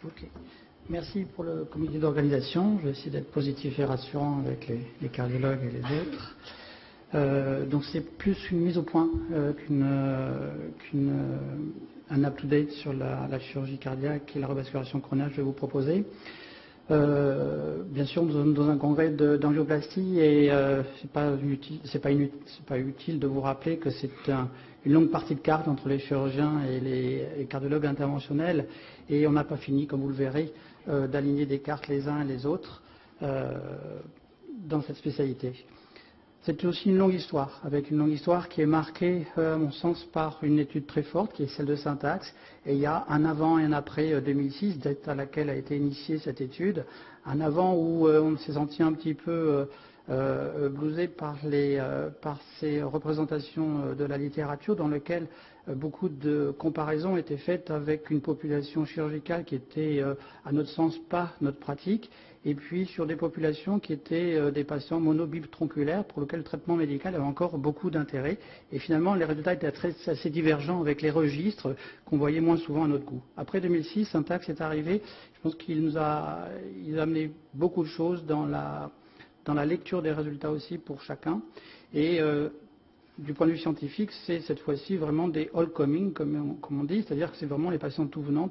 Ok. Merci pour le comité d'organisation. Je vais essayer d'être positif et rassurant avec les cardiologues et les autres. Donc c'est plus une mise au point qu'un up-to-date sur la chirurgie cardiaque et la revascularisation coronaire que je vais vous proposer. Bien sûr, nous sommes dans un congrès d'angioplastie et c'est pas utile de vous rappeler que c'est une longue partie de carte entre les chirurgiens et les cardiologues interventionnels, et on n'a pas fini, comme vous le verrez, d'aligner des cartes les uns et les autres dans cette spécialité. C'est aussi une longue histoire, avec une longue histoire qui est marquée, à mon sens, par une étude très forte, qui est celle de Syntax. Et il y a un avant et un après 2006, date à laquelle a été initiée cette étude. Un avant où on s'est senti un petit peu blousé par ces représentations de la littérature, dans lesquelles beaucoup de comparaisons étaient faites avec une population chirurgicale qui était, à notre sens, pas notre pratique, et puis sur des populations qui étaient des patients monobitronculaires pour lesquels le traitement médical avait encore beaucoup d'intérêt. Et finalement, les résultats étaient assez divergents avec les registres qu'on voyait moins souvent à notre goût. Après 2006, Syntax est arrivé. Je pense qu'il a amené beaucoup de choses dans la lecture des résultats aussi pour chacun. Et du point de vue scientifique, c'est cette fois-ci vraiment des all coming, comme on dit, c'est-à-dire que c'est vraiment les patients tout venants,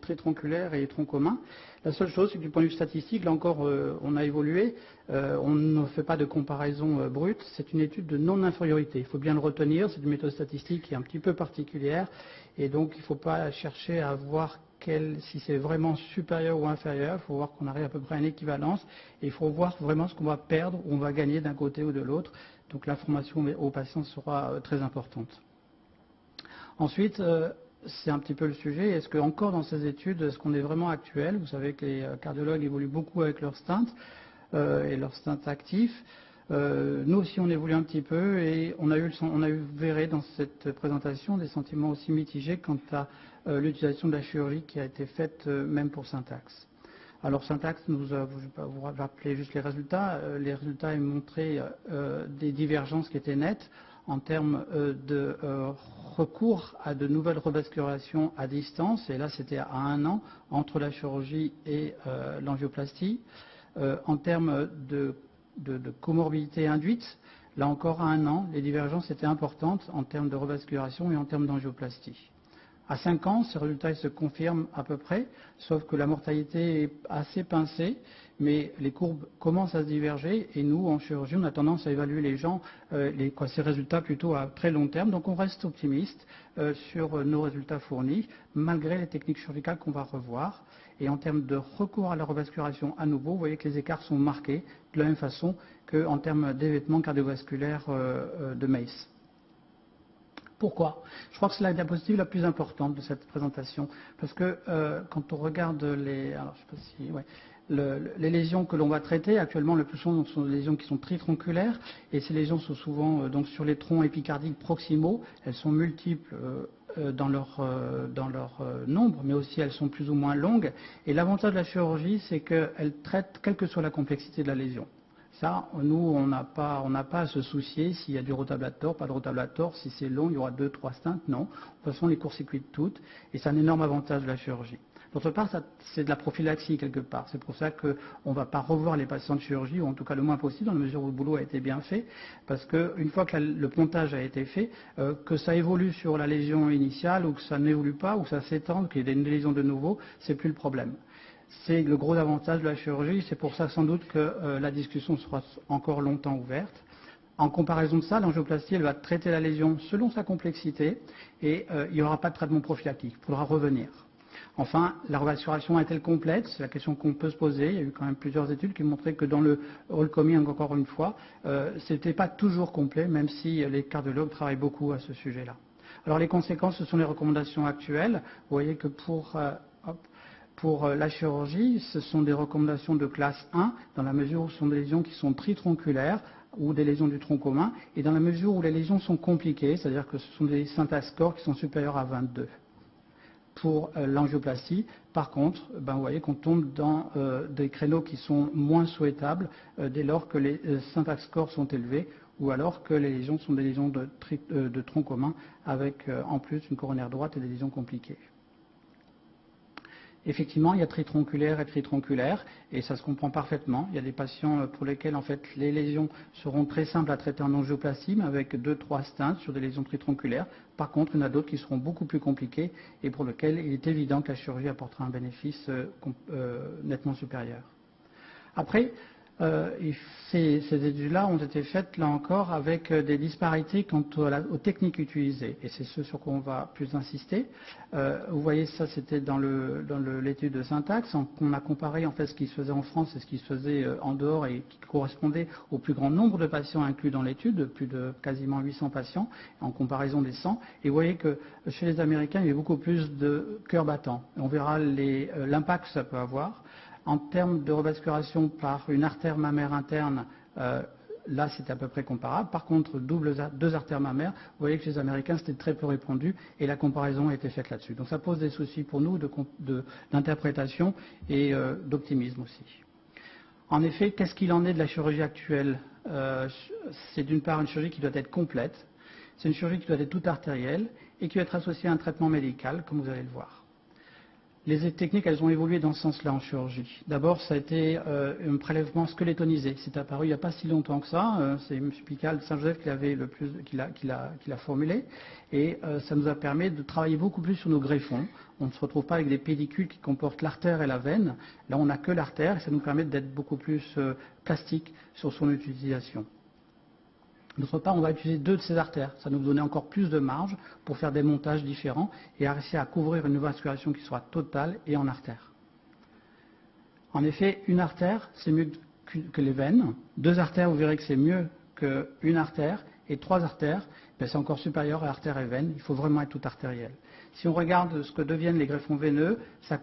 très tronculaires et tronc commun. La seule chose, c'est que du point de vue statistique, là encore, on a évolué. On ne fait pas de comparaison brute. C'est une étude de non-infériorité. Il faut bien le retenir. C'est une méthode statistique qui est un petit peu particulière. Et donc, il ne faut pas chercher à voir si c'est vraiment supérieur ou inférieur. Il faut voir qu'on arrive à peu près à une équivalence. Et il faut voir vraiment ce qu'on va perdre ou on va gagner d'un côté ou de l'autre. Donc l'information aux patients sera très importante. Ensuite, c'est un petit peu le sujet. Est-ce qu'encore dans ces études, est-ce qu'on est vraiment actuel? Vous savez que les cardiologues évoluent beaucoup avec leur stent et leur stent actif. Nous aussi, on évolue un petit peu et on a eu verré dans cette présentation des sentiments aussi mitigés quant à l'utilisation de la chirurgie qui a été faite même pour Syntax. Alors Syntax, je ne vais pas vous rappeler juste les résultats. Les résultats ont montré des divergences qui étaient nettes en termes de recours à de nouvelles revascularisations à distance. Et là, c'était à 1 an entre la chirurgie et l'angioplastie. En termes de comorbidité induite, là encore à 1 an, les divergences étaient importantes en termes de revascularisation et en termes d'angioplastie. À 5 ans, ces résultats se confirment à peu près, sauf que la mortalité est assez pincée, mais les courbes commencent à se diverger et nous, en chirurgie, on a tendance à évaluer ces résultats plutôt à très long terme. Donc on reste optimiste sur nos résultats fournis, malgré les techniques chirurgicales qu'on va revoir. Et en termes de recours à la revascularisation à nouveau, vous voyez que les écarts sont marqués de la même façon qu'en termes d'événements cardiovasculaires de MACE. Pourquoi? Je crois que c'est la diapositive la plus importante de cette présentation, parce que quand on regarde les lésions que l'on va traiter, actuellement le plus souvent ce sont des lésions qui sont tritronculaires, et ces lésions sont souvent donc sur les troncs épicardiques proximaux. Elles sont multiples dans leur nombre, mais aussi elles sont plus ou moins longues. Et l'avantage de la chirurgie, c'est qu'elle traite quelle que soit la complexité de la lésion. Ça, nous, on n'a pas à se soucier s'il y a du rotablator, pas de rotablator, si c'est long, il y aura 2, 3 stents, non. De toute façon, on les court-circuite toutes, et c'est un énorme avantage de la chirurgie. D'autre part, c'est de la prophylaxie quelque part. C'est pour ça qu'on ne va pas revoir les patients de chirurgie, ou en tout cas le moins possible, dans la mesure où le boulot a été bien fait, parce qu'une fois que le pontage a été fait, que ça évolue sur la lésion initiale, ou que ça n'évolue pas, ou que ça s'étende, qu'il y ait une lésion de nouveau, c'est plus le problème. C'est le gros avantage de la chirurgie, c'est pour ça sans doute que la discussion sera encore longtemps ouverte. En comparaison de ça, l'angioplastie, elle va traiter la lésion selon sa complexité et il n'y aura pas de traitement prophylactique, il faudra revenir. Enfin, la revascularisation est-elle complète? C'est la question qu'on peut se poser. Il y a eu quand même plusieurs études qui montraient que dans le all coming, encore une fois, ce n'était pas toujours complet, même si les cardiologues travaillent beaucoup à ce sujet-là. Alors les conséquences, ce sont les recommandations actuelles. Vous voyez que pour la chirurgie, ce sont des recommandations de classe 1, dans la mesure où ce sont des lésions qui sont tritronculaires ou des lésions du tronc commun, et dans la mesure où les lésions sont compliquées, c'est-à-dire que ce sont des syntax scores qui sont supérieurs à 22. Pour l'angioplastie, par contre, vous voyez qu'on tombe dans des créneaux qui sont moins souhaitables dès lors que les syntax scores sont élevés, ou alors que les lésions sont des lésions de tronc commun avec en plus une coronaire droite et des lésions compliquées. Effectivement, il y a tritronculaire et tritronculaire, et ça se comprend parfaitement. Il y a des patients pour lesquels en fait, les lésions seront très simples à traiter en angioplastie, mais avec 2-3 stents sur des lésions tritronculaires. Par contre, il y en a d'autres qui seront beaucoup plus compliquées et pour lesquelles il est évident que la chirurgie apportera un bénéfice nettement supérieur. Après, ces études-là ont été faites, là encore, avec des disparités quant aux techniques utilisées. Et c'est ce sur quoi on va plus insister. Vous voyez, ça, c'était dans l'étude de Syntax. On a comparé en fait ce qui se faisait en France et ce qui se faisait en dehors et qui correspondait au plus grand nombre de patients inclus dans l'étude, plus de quasiment 800 patients, en comparaison des 100. Et vous voyez que chez les Américains, il y a beaucoup plus de cœurs battants. On verra l'impact que ça peut avoir. En termes de revascularisation par une artère mammaire interne, là c'est à peu près comparable. Par contre, deux artères mammaires, vous voyez que chez les Américains c'était très peu répandu et la comparaison a été faite là-dessus. Donc ça pose des soucis pour nous d'interprétation et d'optimisme aussi. En effet, qu'est-ce qu'il en est de la chirurgie actuelle? C'est d'une part une chirurgie qui doit être complète, c'est une chirurgie qui doit être toute artérielle et qui doit être associée à un traitement médical, comme vous allez le voir. Les techniques, elles ont évolué dans ce sens-là en chirurgie. D'abord, ça a été un prélèvement squelettonisé. C'est apparu il n'y a pas si longtemps que ça. C'est M. Picard de Saint-Joseph qui l'a formulé. Et ça nous a permis de travailler beaucoup plus sur nos greffons. On ne se retrouve pas avec des pellicules qui comportent l'artère et la veine. Là, on n'a que l'artère et ça nous permet d'être beaucoup plus plastique sur son utilisation. D'autre part, on va utiliser deux de ces artères. Ça nous donner encore plus de marge pour faire des montages différents et réussir à couvrir une vascularisation qui sera totale et en artère. En effet, une artère, c'est mieux que les veines. Deux artères, vous verrez que c'est mieux qu'une artère. Et trois artères, c'est encore supérieur à artère et veine. Il faut vraiment être tout artériel. Si on regarde ce que deviennent les greffons veineux, ça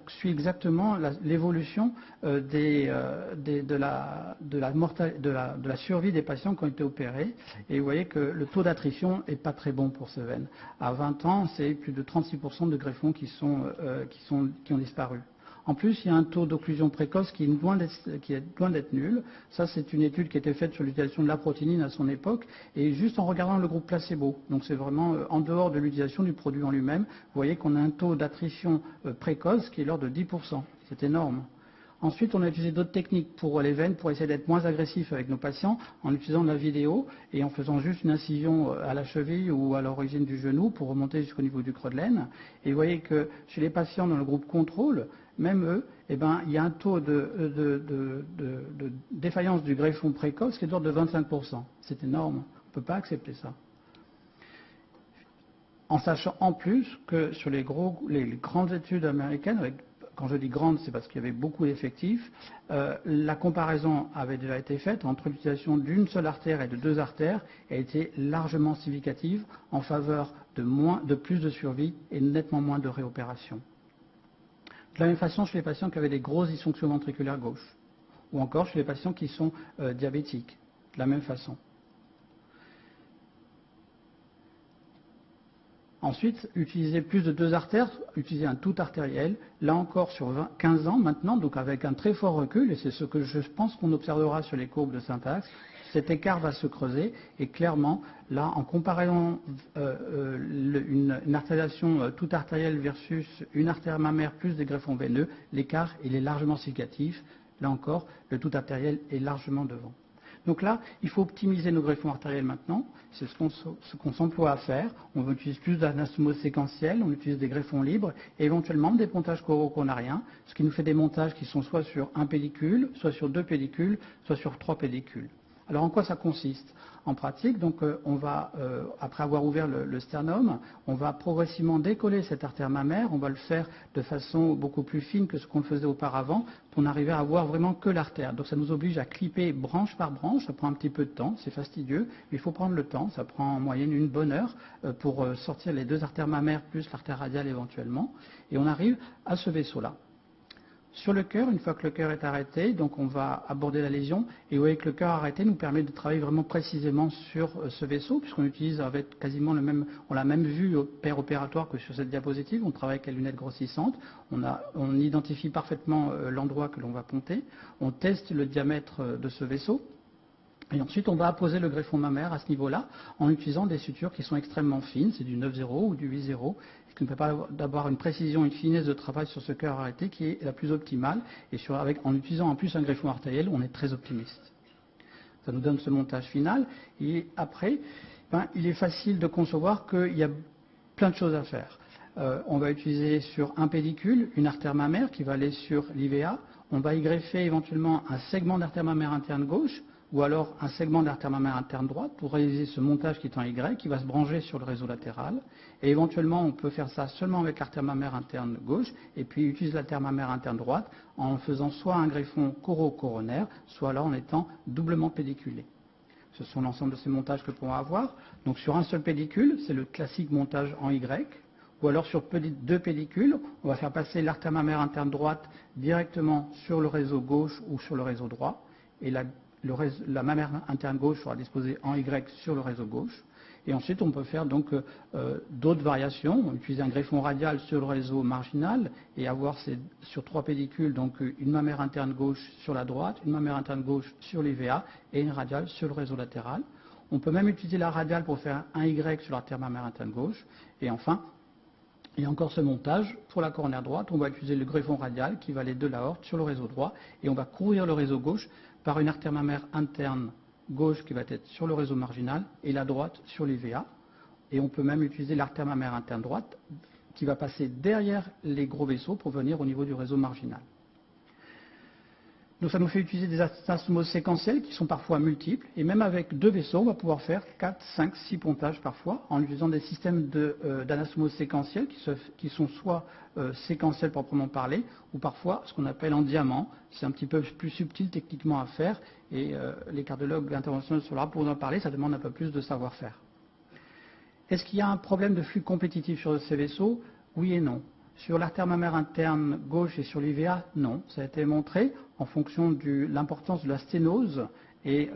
suit exactement l'évolution de la survie des patients qui ont été opérés. Et vous voyez que le taux d'attrition n'est pas très bon pour ces veines. À 20 ans, c'est plus de 36% de greffons qui ont disparu. En plus, il y a un taux d'occlusion précoce qui est loin d'être nul. Ça, c'est une étude qui a été faite sur l'utilisation de la protéine à son époque, et juste en regardant le groupe placebo. Donc c'est vraiment en dehors de l'utilisation du produit en lui-même. Vous voyez qu'on a un taux d'attrition précoce qui est l'ordre de 10%. C'est énorme. Ensuite, on a utilisé d'autres techniques pour les veines pour essayer d'être moins agressif avec nos patients en utilisant de la vidéo et en faisant juste une incision à la cheville ou à l'origine du genou pour remonter jusqu'au niveau du creux de l'aine. Et vous voyez que chez les patients dans le groupe contrôle, même eux, il y a un taux de défaillance du greffon précoce qui est de l'ordre de 25%. C'est énorme. On ne peut pas accepter ça. En sachant en plus que sur les grandes études américaines, quand je dis grande, c'est parce qu'il y avait beaucoup d'effectifs. La comparaison avait déjà été faite entre l'utilisation d'une seule artère et de deux artères et a été largement significative en faveur de plus de survie et nettement moins de réopération. De la même façon chez les patients qui avaient des grosses dysfonctions ventriculaires gauche ou encore chez les patients qui sont diabétiques. De la même façon. Ensuite, utiliser plus de deux artères, utiliser un tout artériel, là encore sur 15 ans maintenant, donc avec un très fort recul, et c'est ce que je pense qu'on observera sur les courbes de Syntax, cet écart va se creuser, et clairement, là, en comparant une artérialisation tout artérielle versus une artère mammaire plus des greffons veineux, l'écart, il est largement significatif. Là encore, le tout artériel est largement devant. Donc là, il faut optimiser nos greffons artériels maintenant. C'est ce qu'on s'emploie à faire. On utilise plus d'anastomose séquentielle, on utilise des greffons libres et éventuellement des pontages coroconariens, ce qui nous fait des montages qui sont soit sur un pellicule, soit sur deux pellicules, soit sur trois pellicules. Alors en quoi ça consiste? En pratique, donc on va, après avoir ouvert le sternum, on va progressivement décoller cette artère mammaire, on va le faire de façon beaucoup plus fine que ce qu'on le faisait auparavant, pour arriver à avoir vraiment que l'artère. Donc ça nous oblige à clipper branche par branche, ça prend un petit peu de temps, c'est fastidieux, mais il faut prendre le temps, ça prend en moyenne une bonne heure pour sortir les deux artères mammaires plus l'artère radiale éventuellement, et on arrive à ce vaisseau-là. Sur le cœur, une fois que le cœur est arrêté, donc on va aborder la lésion, et vous voyez que le cœur arrêté nous permet de travailler vraiment précisément sur ce vaisseau, puisqu'on utilise avec quasiment on l'a même vu au paire opératoire que sur cette diapositive, on travaille avec la lunette grossissante, on identifie parfaitement l'endroit que l'on va ponter, on teste le diamètre de ce vaisseau, et ensuite on va apposer le greffon mammaire à ce niveau-là, en utilisant des sutures qui sont extrêmement fines, c'est du 9,0 ou du 8,0, qui nous permet d'avoir une précision, une finesse de travail sur ce cœur arrêté qui est la plus optimale. Et en utilisant en plus un greffon artériel, on est très optimiste. Ça nous donne ce montage final. Et après, il est facile de concevoir qu'il y a plein de choses à faire. On va utiliser sur un pédicule une artère mammaire qui va aller sur l'IVA. On va y greffer éventuellement un segment d'artère mammaire interne gauche ou alors un segment d'artère mammaire interne droite pour réaliser ce montage qui est en Y, qui va se brancher sur le réseau latéral. Et éventuellement, on peut faire ça seulement avec l'artère mammaire interne gauche et puis utiliser l'artère mammaire interne droite en faisant soit un greffon choro-coronaire, soit alors en étant doublement pédiculé. Ce sont l'ensemble de ces montages que l'on va avoir. Donc sur un seul pédicule, c'est le classique montage en Y. Ou alors sur deux pédicules, on va faire passer l'artère mammaire interne droite directement sur le réseau gauche ou sur le réseau droit. Et la mammaire interne gauche sera disposée en Y sur le réseau gauche. Et ensuite, on peut faire donc d'autres variations. On utilise un greffon radial sur le réseau marginal et avoir sur trois pédicules donc une mammaire interne gauche sur la droite, une mammaire interne gauche sur l'IVA et une radiale sur le réseau latéral. On peut même utiliser la radiale pour faire un Y sur l'artère mammaire interne gauche. Et enfin, il y a encore ce montage pour la coronaire droite. On va utiliser le greffon radial qui va aller de l'aorte sur le réseau droit et on va couvrir le réseau gauche par une artère mammaire interne gauche qui va être sur le réseau marginal et la droite sur l'IVA. Et on peut même utiliser l'artère mammaire interne droite qui va passer derrière les gros vaisseaux pour venir au niveau du réseau marginal. Donc ça nous fait utiliser des anastomoses séquentielles qui sont parfois multiples. Et même avec deux vaisseaux, on va pouvoir faire 4, 5, 6 pontages parfois en utilisant des systèmes d'anastomoses séquentielles qui sont soit séquentielles proprement parlées ou parfois ce qu'on appelle en diamant. C'est un petit peu plus subtil techniquement à faire et les cardiologues interventionnels sont là pour nous en parler. Ça demande un peu plus de savoir-faire. Est-ce qu'il y a un problème de flux compétitif sur ces vaisseaux? Oui et non. Sur l'artère mammaire interne gauche et sur l'IVA, non. Ça a été montré en fonction de l'importance de la sténose et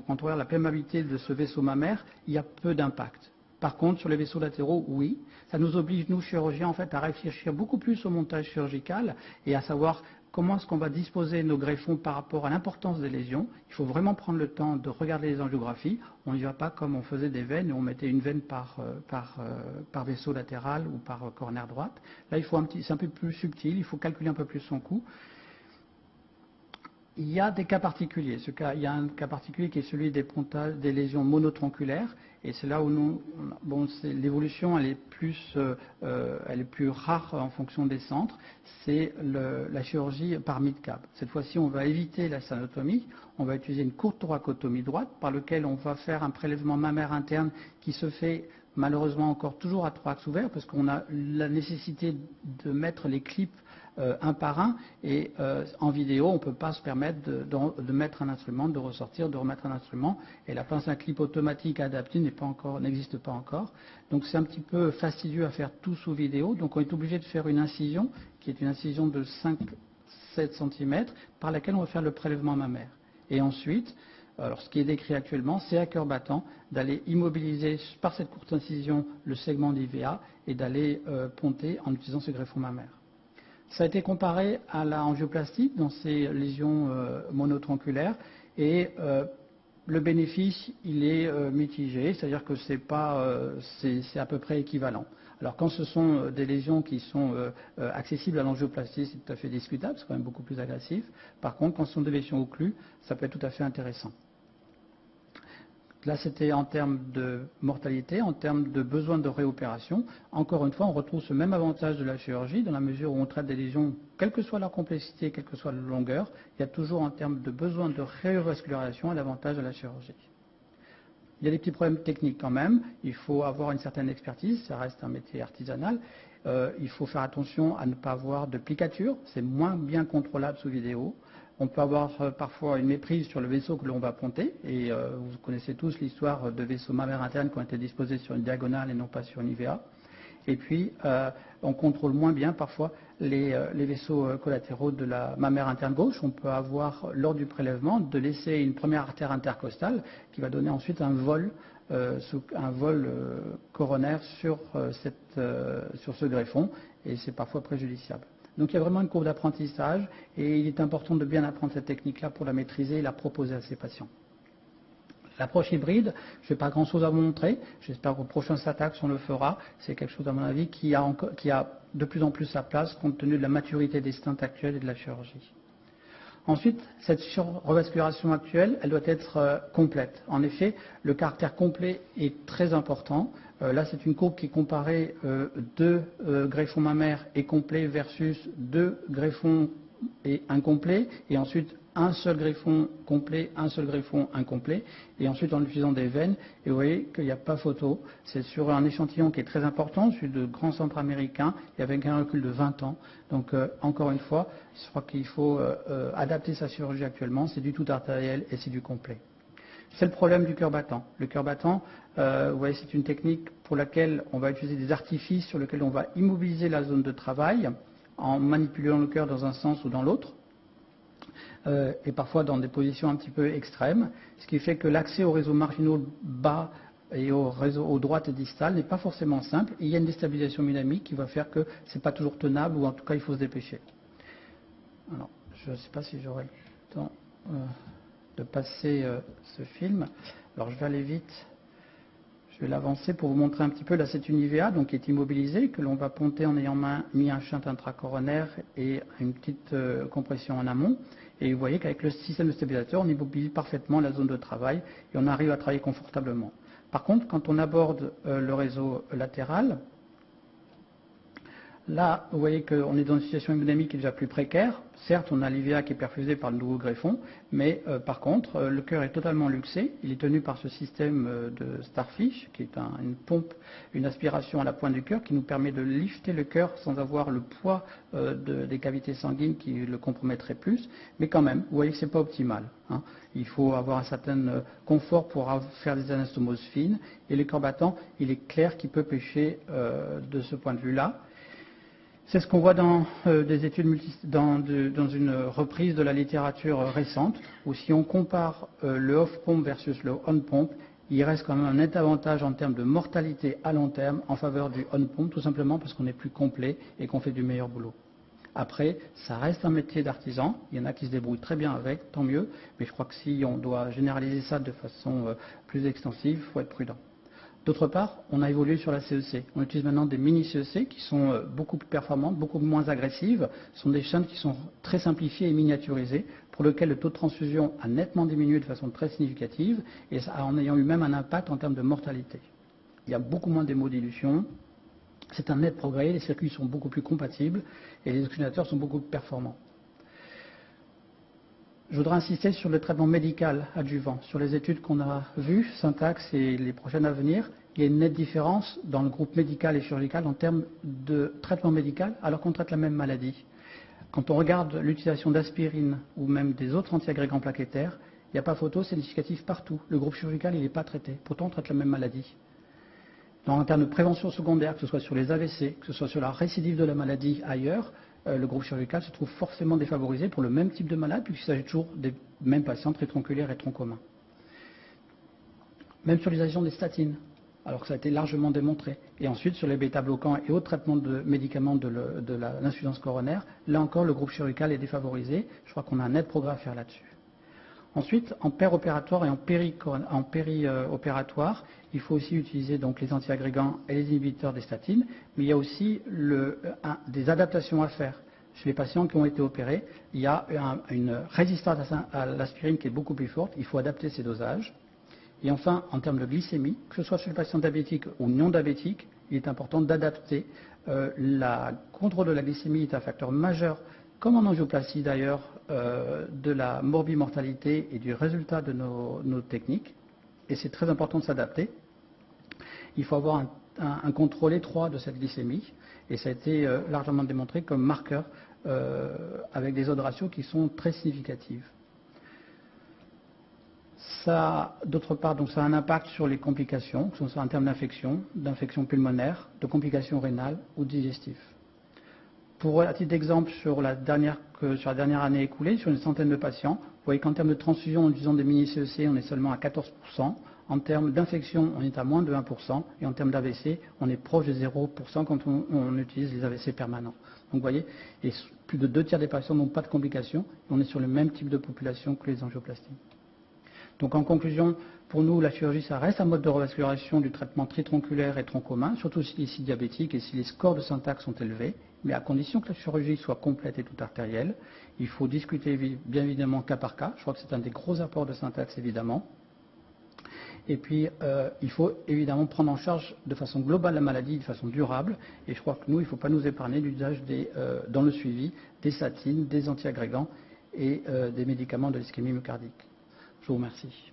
quand on regarde la perméabilité de ce vaisseau mammaire, il y a peu d'impact. Par contre, sur les vaisseaux latéraux, oui. Ça nous oblige, nous, chirurgiens, en fait, à réfléchir beaucoup plus au montage chirurgical et à savoir comment est-ce qu'on va disposer nos greffons par rapport à l'importance des lésions. Il faut vraiment prendre le temps de regarder les angiographies. On n'y va pas comme on faisait des veines et on mettait une veine par vaisseau latéral ou par coronaire droite. Là, c'est un peu plus subtil, il faut calculer un peu plus son coût. Il y a des cas particuliers. Il y a un cas particulier qui est celui des lésions monotronculaires. Et c'est là où l'évolution elle est plus rare en fonction des centres. C'est la chirurgie par mid-cap. Cette fois-ci, on va éviter la stanotomie. On va utiliser une courte thoracotomie droite par laquelle on va faire un prélèvement mammaire interne qui se fait malheureusement encore toujours à thorax ouvert parce qu'on a la nécessité de mettre les clips un par un et en vidéo on ne peut pas se permettre de mettre un instrument, de ressortir, de remettre un instrument et la pince à clip automatique adaptée n'existe pas encore. Donc c'est un petit peu fastidieux à faire tout sous vidéo, donc on est obligé de faire une incision qui est une incision de 5-7 cm par laquelle on va faire le prélèvement mammaire. Et ensuite, alors ce qui est décrit actuellement, c'est à cœur battant d'aller immobiliser par cette courte incision le segment d'IVA et d'aller ponter en utilisant ce greffon mammaire. Ça a été comparé à la angioplastie dans ces lésions monotronculaires et le bénéfice il est mitigé, c'est-à-dire que c'est à peu près équivalent. Alors quand ce sont des lésions qui sont accessibles à l'angioplastie, c'est tout à fait discutable, c'est quand même beaucoup plus agressif. Par contre, quand ce sont des lésions occlues, ça peut être tout à fait intéressant. Là, c'était en termes de mortalité, en termes de besoin de réopération. Encore une fois, on retrouve ce même avantage de la chirurgie dans la mesure où on traite des lésions, quelle que soit leur complexité, quelle que soit la longueur, il y a toujours en termes de besoin de réovascularisation un avantage de la chirurgie. Il y a des petits problèmes techniques quand même. Il faut avoir une certaine expertise, ça reste un métier artisanal. Il faut faire attention à ne pas avoir de plicature, c'est moins bien contrôlable sous vidéo. On peut avoir parfois une méprise sur le vaisseau que l'on va ponter, et vous connaissez tous l'histoire de vaisseaux mammaires internes qui ont été disposés sur une diagonale et non pas sur une IVA. Et puis, on contrôle moins bien parfois les vaisseaux collatéraux de la mammaire interne gauche. On peut avoir, lors du prélèvement, de laisser une première artère intercostale qui va donner ensuite un vol coronaire sur ce greffon, et c'est parfois préjudiciable. Donc il y a vraiment une courbe d'apprentissage et il est important de bien apprendre cette technique-là pour la maîtriser et la proposer à ses patients. L'approche hybride, je n'ai pas grand-chose à vous montrer. J'espère qu'au prochain SATAX, on le fera. C'est quelque chose, à mon avis, qui a de plus en plus sa place compte tenu de la maturité des stents actuels et de la chirurgie. Ensuite, cette revascularisation actuelle, elle doit être complète. En effet, le caractère complet est très important. Là, c'est une courbe qui comparait 2 greffons mammaires et complets versus 2 greffons et incomplets, et ensuite un seul greffon complet, un seul greffon incomplet, et ensuite en utilisant des veines, et vous voyez qu'il n'y a pas photo. C'est sur un échantillon qui est très important, celui de grands centres américains, et avec un recul de 20 ans. Donc encore une fois, je crois qu'il faut adapter sa chirurgie actuellement, c'est du tout artériel et c'est du complet. C'est le problème du cœur battant. Le cœur battant, vous voyez, c'est une technique pour laquelle on va utiliser des artifices sur lesquels on va immobiliser la zone de travail en manipulant le cœur dans un sens ou dans l'autre. Et parfois dans des positions un petit peu extrêmes, ce qui fait que l'accès aux réseaux marginaux bas et aux droites et distales n'est pas forcément simple. Et il y a une déstabilisation dynamique qui va faire que ce n'est pas toujours tenable, ou en tout cas il faut se dépêcher. Alors, je ne sais pas si j'aurai le temps de passer ce film. Alors je vais aller vite. Je vais l'avancer pour vous montrer un petit peu. Là, c'est une IVA donc, qui est immobilisée, que l'on va ponter en ayant mis un shunt intracoronaire et une petite compression en amont. Et vous voyez qu'avec le système de stabilisateur, on immobilise parfaitement la zone de travail et on arrive à travailler confortablement. Par contre, quand on aborde le réseau latéral, là, vous voyez qu'on est dans une situation hémodynamique qui est déjà plus précaire. Certes, on a l'IVA qui est perfusé par le nouveau greffon, mais par contre, le cœur est totalement luxé. Il est tenu par ce système de Starfish, qui est une pompe, une aspiration à la pointe du cœur, qui nous permet de lifter le cœur sans avoir le poids des cavités sanguines qui le compromettraient plus. Mais quand même, vous voyez que ce n'est pas optimal. Hein. Il faut avoir un certain confort pour faire des anastomoses fines. Et le cœur battant, il est clair qu'il peut pécher de ce point de vue-là. C'est ce qu'on voit dans des études dans une reprise de la littérature récente, où si on compare le off-pompe versus le on-pompe, il reste quand même un net avantage en termes de mortalité à long terme en faveur du on-pompe, tout simplement parce qu'on est plus complet et qu'on fait du meilleur boulot. Après, ça reste un métier d'artisan, il y en a qui se débrouillent très bien avec, tant mieux, mais je crois que si on doit généraliser ça de façon plus extensive, il faut être prudent. D'autre part, on a évolué sur la CEC. On utilise maintenant des mini-CEC qui sont beaucoup plus performantes, beaucoup moins agressives. Ce sont des shunts qui sont très simplifiés et miniaturisés, pour lesquels le taux de transfusion a nettement diminué de façon très significative, et ça, en ayant eu même un impact en termes de mortalité. Il y a beaucoup moins d'hémodilution. C'est un net progrès, les circuits sont beaucoup plus compatibles et les oxygénateurs sont beaucoup plus performants. Je voudrais insister sur le traitement médical adjuvant. Sur les études qu'on a vues, Syntax et les prochaines à venir, il y a une nette différence dans le groupe médical et chirurgical en termes de traitement médical alors qu'on traite la même maladie. Quand on regarde l'utilisation d'aspirine ou même des autres antiagrégants plaquettaires, il n'y a pas photo, c'est significatif partout. Le groupe chirurgical, il n'est pas traité. Pourtant, on traite la même maladie. En termes de prévention secondaire, que ce soit sur les AVC, que ce soit sur la récidive de la maladie ailleurs, le groupe chirurgical se trouve forcément défavorisé pour le même type de malade, puisqu'il s'agit toujours des mêmes patients, tronculaires et tronc commun. Même sur l'utilisation des statines, alors que ça a été largement démontré. Et ensuite, sur les bêta-bloquants et autres traitements de médicaments de l'insuffisance coronaire, là encore, le groupe chirurgical est défavorisé. Je crois qu'on a un net progrès à faire là-dessus. Ensuite, en péropératoire et en périopératoire, il faut aussi utiliser donc les antiagrégants et les inhibiteurs des statines, mais il y a aussi des adaptations à faire. Chez les patients qui ont été opérés, il y a une résistance à l'aspirine qui est beaucoup plus forte, il faut adapter ces dosages. Et enfin, en termes de glycémie, que ce soit chez le patient diabétique ou non diabétique, il est important d'adapter. Le contrôle de la glycémie est un facteur majeur, comme en angioplastie d'ailleurs, de la morbimortalité et du résultat de nos techniques. Et c'est très important de s'adapter. Il faut avoir un contrôle étroit de cette glycémie. Et ça a été largement démontré comme marqueur avec des odds ratios qui sont très significatives. Ça, d'autre part, donc ça a un impact sur les complications, que ce soit en termes d'infection pulmonaire, de complications rénales ou digestives. À titre d'exemple, sur la dernière année écoulée, sur une centaine de patients, vous voyez qu'en termes de transfusion, en utilisant des mini-CEC, on est seulement à 14%. En termes d'infection, on est à moins de 1%. Et en termes d'AVC, on est proche de 0% quand on utilise les AVC permanents. Donc vous voyez, et plus de 2 tiers des patients n'ont pas de complications. On est sur le même type de population que les angioplasties. Donc en conclusion, pour nous, la chirurgie, ça reste un mode de revascularisation du traitement tritronculaire et tronc commun, surtout s'il est diabétique et si les scores de syntaxe sont élevés, mais à condition que la chirurgie soit complète et toute artérielle. Il faut discuter bien évidemment cas par cas. Je crois que c'est un des gros apports de syntaxe, évidemment. Et puis, il faut évidemment prendre en charge de façon globale la maladie, de façon durable. Et je crois que nous, il ne faut pas nous épargner l'usage dans le suivi des statines, des antiagrégants et des médicaments de l'ischémie myocardique. Je vous remercie.